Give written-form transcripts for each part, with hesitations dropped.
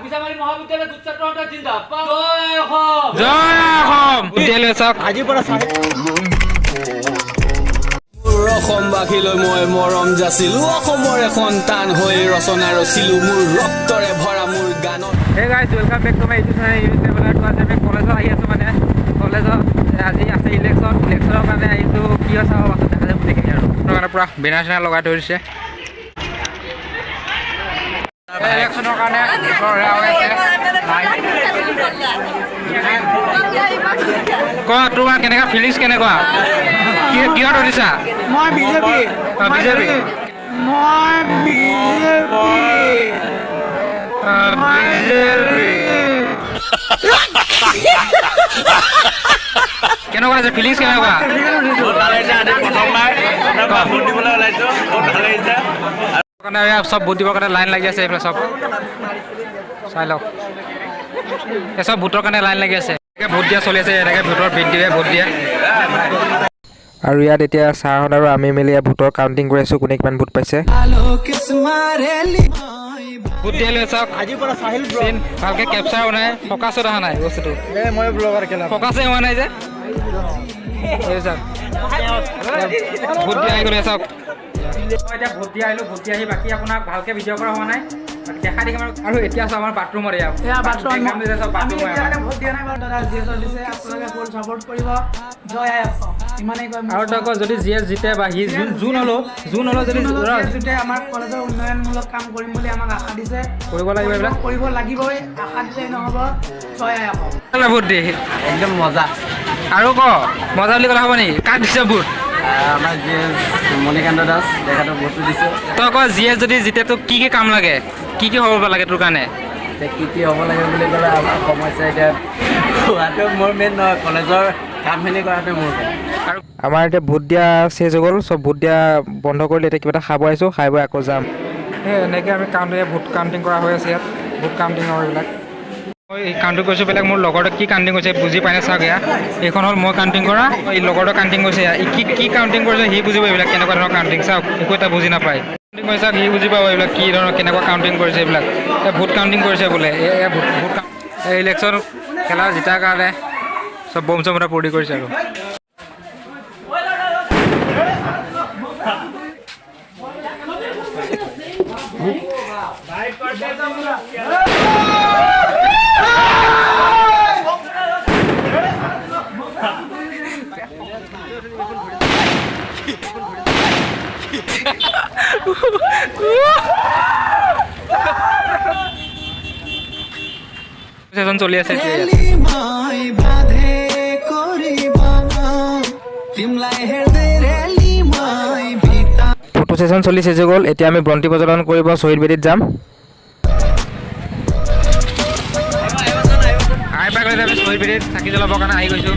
মিছামাৰী মহাবিদ্যালয় ছাত্ৰ সন্থা জিন্দাবাদ জয় অসম বিদ্যালয় চাওক আজিৰ পৰা মোৰ অসমবাসীলৈ মই মৰম যাচিলো অসমৰ এখন টান হৈ ৰচনা ৰচিলো মোৰ ৰক্তৰে ভৰা মোৰ গানত Hey guys, welcome back to my YouTube channel. You will never to as a college ahi asu mane college আজি আছে ইলেকশনৰ কাৰণে আহিছো কি আছে হ'ব দেখা যাব দেখি আৰু মানে পুৰা বিনাশনা লগাই ধৰিছে ইলেকশনৰ কাৰণে কোৱা তোমাৰ কেনেকা ফিলিংছ কেনেকুৱা কিয় ধৰিছা মই বিজেপি কেনেকুৱা আছে ফিলিংছ কেনেকুৱা সব ভোট দিবৰ কাৰণে লাইন লাগি আছে এইফালে সব চাই লওক সব ভোটৰ কাৰণে লাইন লাগি আছে ভোট দিয়া চলি আছে এনেকৈ ভোটৰ ভোট দিয়ে আৰু ইয়াত এতিয়া ছাৰহঁত আৰু আমি মিলি ভোটৰ কাউণ্টিং কৰি আছোঁ কোনে কিমান ভোট পাইছে ভোট দিয়ালৈ চাওক আজিৰ পৰা চাহিল ব্লগ ভালকৈ কেপচাৰ হোৱা নাই ফকাছত অহা নাই বস্তুটো মই ব্লগাৰ খেলা ফকাছে হোৱা নাই যে চাওক ভোট দিয়া আহি গ'লে চাওক মই এতিয়া ভোট দিয়া আহিলোঁ ভোট দি আহি বাকী আপোনাক ভালকৈ ভিডিঅ' কৰা হোৱা নাই দেখা দেখিম আৰু এতিয়া আছোঁ আমাৰ বাথৰুমৰ আৰু তই যদি জি এছ জিতে বা সি জোন হ'লেও যদি আমাৰ কলেজৰ উন্নয়নমূলক কাম কৰিম বুলি আমাক আশা দিছে কৰিব লাগিব এইবিলাক কৰিব লাগিবই আশা দিলেই নহ'ব জয় আই অসম ভোট দি একদম মজা আৰু মজা বুলি ক'লে হ'ব নেকি কাক দিছে ভোট আমাৰ জি এছ মণিকান্ত দাস তেখেতক ভোটটো দিছোঁ তই জি এছ যদি জিতে তোক কি কাম লাগে কি হ'ব লাগে তোৰ কাৰণে কি হ'ব লাগে বুলি ক'লে আমাৰ সমস্যা এতিয়া খোৱাটো মোৰ মেইন নহয় কলেজৰ কামখিনি কৰাটো মোৰ আৰু আমাৰ এতিয়া ভোট দিয়া চেজ হৈ গ'ল চব ভোট দিয়া বন্ধ কৰিলে এতিয়া কিবা এটা খাব আহিছোঁ খাই বৈ আকৌ যাম সেই এনেকৈ আমি ভোট কাউণ্টিং কৰা হৈ আছে ইয়াত ভোট কাউণ্টিঙৰ এইবিলাক মই কাউণ্টিং কৰিছোঁ বেলেগ মোৰ লগৰটোৱে কি কাউণ্টিং কৰিছে বুজি পাই নাই চাওক এয়া এইখন হ'ল মই কাউণ্টিং কৰা এই লগৰটোৱে কাউণ্টিং কৰিছে কি কাউণ্টিং কৰিছে সি বুজিব এইবিলাক কেনেকুৱা ধৰণৰ কাউণ্টিং চাওক একো এটা বুজি নাপায় কাউণ্টিং কৰি চাওক সি বুজি পাব এইবিলাক কি ধৰণৰ কেনেকুৱা কাউণ্টিং কৰিছে এইবিলাক ভোট কাউণ্টিং কৰিছে বোলে ভোট এই ইলেকশ্যন খেলা জিতাৰ কাৰণে চব বম চম এটা পূৰ্তি কৰিছে আৰু সেশন চলি আছে ফটো সেশন চলি শেষ হৈ গ'ল এতিয়া আমি বন্তি প্ৰজ্বলন কৰিব শ্বহীদ বেদীত যাম আহি পাই গ'লে আমি শ্বহীদ বেদীত চাকি জ্বলাবৰ কাৰণে আহি গৈছোঁ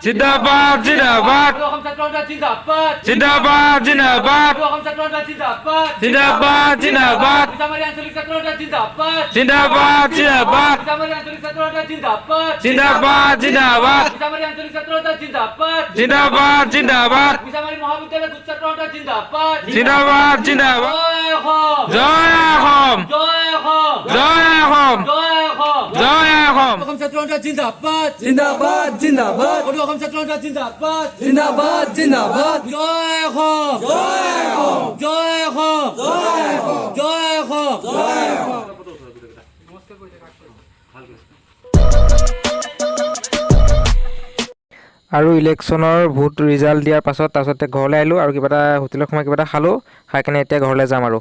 জিন্দাবাদ জিন্দাবাদ জিন্দাবাদ জিন্দাবাদ জিন্দাবাদ জিন্দাবাদ জিন্দাবাদ জিন্দাবাদ জিন্দাবাদ জিন্দাবাদ জিন্দাবাদ জিন্দাবাদ জিন্দাবাদ জিন্দাবাদ জয় অসম জয় অসম জয় অসম জিন্দাবাদ জিন্দাবাদ জিন্দাবাদ অসম ছাত্ৰ সন্থা জিন্দাবাদ জিন্দাবাদ জিন্দাবাদ জয় অসম জয় অসম জয় অসম জয় অসম জয় অসম আৰু ইলেকশ্যনৰ ভোট ৰিজাল্ট দিয়াৰ পাছত তাৰপিছতে ঘৰলৈ আহিলোঁ আৰু কিবা এটা হোটেলত সোমাই কিবা এটা খালোঁ খাই কিনে এতিয়া ঘৰলৈ যাম আৰু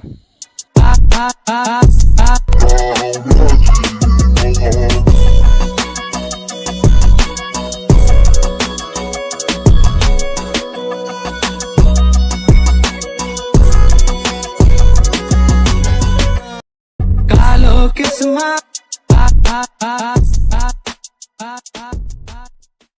Kiss my